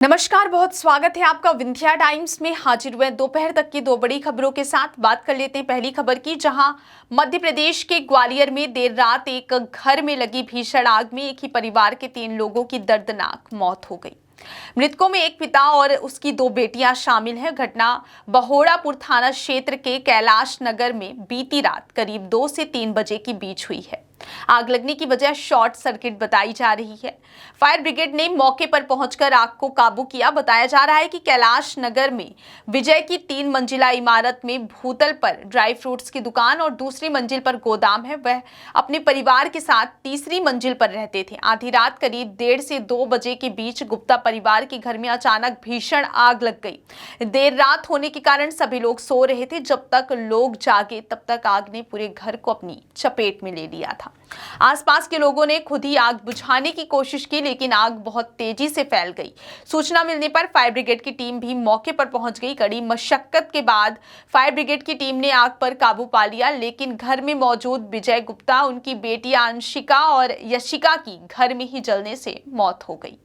नमस्कार, बहुत स्वागत है आपका विंध्या टाइम्स में। हाजिर हुए दोपहर तक की दो बड़ी खबरों के साथ। बात कर लेते हैं पहली खबर की, जहां मध्य प्रदेश के ग्वालियर में देर रात एक घर में लगी भीषण आग में एक ही परिवार के 3 लोगों की दर्दनाक मौत हो गई। मृतकों में एक पिता और उसकी 2 बेटियां शामिल हैं। घटना बहोड़ापुर थाना क्षेत्र के कैलाश नगर में बीती रात करीब 2 से 3 बजे के बीच हुई है। आग लगने की वजह शॉर्ट सर्किट बताई जा रही है। फायर ब्रिगेड ने मौके पर पहुंचकर आग को काबू किया। बताया जा रहा है कि कैलाश नगर में विजय की 3 मंजिला इमारत में भूतल पर ड्राई फ्रूट्स की दुकान और दूसरी मंजिल पर गोदाम है। वह अपने परिवार के साथ तीसरी मंजिल पर रहते थे। आधी रात करीब 1:30 से 2 बजे के बीच गुप्ता परिवार के घर में अचानक भीषण आग लग गई। देर रात होने के कारण सभी लोग सो रहे थे। जब तक लोग जागे तब तक आग ने पूरे घर को अपनी चपेट में ले लिया था। आसपास के लोगों ने खुद ही आग बुझाने की कोशिश की, लेकिन आग बहुत तेजी से फैल गई। सूचना मिलने पर फायर ब्रिगेड की टीम भी मौके पर पहुंच गई। कड़ी मशक्कत के बाद फायर ब्रिगेड की टीम ने आग पर काबू पा लिया, लेकिन घर में मौजूद विजय गुप्ता, उनकी बेटियां अंशिका और यशिका की घर में ही जलने से मौत हो गई।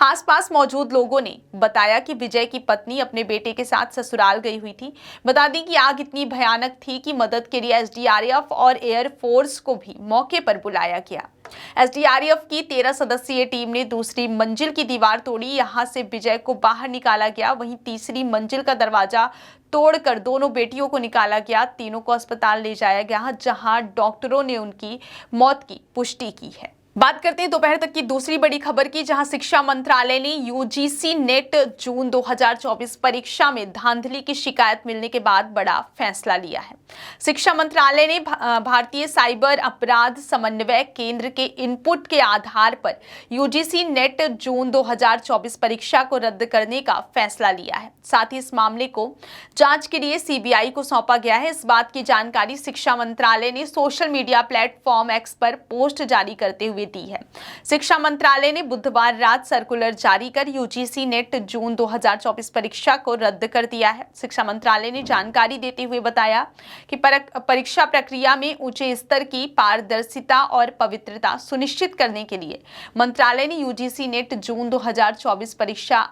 आसपास मौजूद लोगों ने बताया कि विजय की पत्नी अपने बेटे के साथ ससुराल गई हुई थी। बता दें कि आग इतनी भयानक थी कि मदद के लिए एसडीआरएफ और एयरफोर्स को भी मौके पर बुलाया गया। एसडीआरएफ की 13 सदस्यीय टीम ने दूसरी मंजिल की दीवार तोड़ी। यहां से विजय को बाहर निकाला गया। वहीं तीसरी मंजिल का दरवाजा तोड़कर दोनों बेटियों को निकाला गया। तीनों को अस्पताल ले जाया गया, जहां डॉक्टरों ने उनकी मौत की पुष्टि की है। बात करते हैं दोपहर तक की दूसरी बड़ी खबर की, जहां शिक्षा मंत्रालय ने यूजीसी नेट जून 2024 परीक्षा में धांधली की शिकायत मिलने के बाद बड़ा फैसला लिया है। शिक्षा मंत्रालय ने भारतीय साइबर अपराध समन्वय केंद्र के इनपुट के आधार पर यूजीसी नेट जून 2024 परीक्षा को रद्द करने का फैसला लिया है। साथ ही इस मामले को जांच के लिए सीबीआई को सौंपा गया है। इस बात की जानकारी शिक्षा मंत्रालय ने सोशल मीडिया प्लेटफॉर्म एक्स पर पोस्ट जारी करते हुए दी है। शिक्षा मंत्रालय ने बुधवार रात सर्कुलर जारी कर यूजीसी नेट जून 2024 परीक्षा को रद्द कर दिया है। शिक्षा मंत्रालय ने जानकारी देते हुए बताया कि परीक्षा प्रक्रिया में ऊंचे स्तर की पारदर्शिता और पवित्रता सुनिश्चित करने के लिए मंत्रालय ने यूजीसी नेट जून 2024 परीक्षा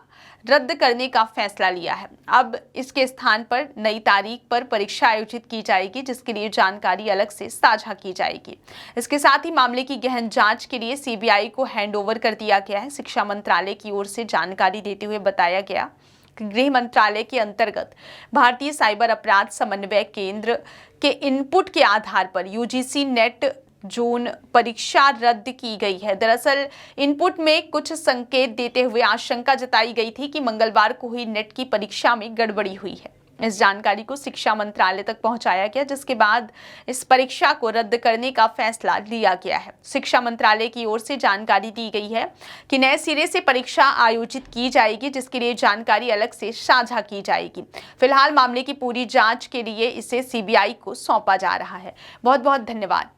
रद्द करने का फैसला लिया है। अब इसके स्थान पर नई तारीख पर परीक्षा आयोजित की जाएगी, जिसके लिए जानकारी अलग से साझा की जाएगी। इसके साथ ही मामले की गहन जांच के लिए सीबीआई को हैंडओवर कर दिया गया है। शिक्षा मंत्रालय की ओर से जानकारी देते हुए बताया गया कि गृह मंत्रालय के अंतर्गत भारतीय साइबर अपराध समन्वय केंद्र के इनपुट के आधार पर यूजीसी नेट जून परीक्षा रद्द की गई है। दरअसल इनपुट में कुछ संकेत देते हुए आशंका जताई गई थी कि मंगलवार को हुई नेट की परीक्षा में गड़बड़ी हुई है। इस जानकारी को शिक्षा मंत्रालय तक पहुंचाया गया, जिसके बाद इस परीक्षा को रद्द करने का फैसला लिया गया है। शिक्षा मंत्रालय की ओर से जानकारी दी गई है कि नए सिरे से परीक्षा आयोजित की जाएगी, जिसके लिए जानकारी अलग से साझा की जाएगी। फिलहाल मामले की पूरी जांच के लिए इसे सीबीआई को सौंपा जा रहा है। बहुत बहुत धन्यवाद।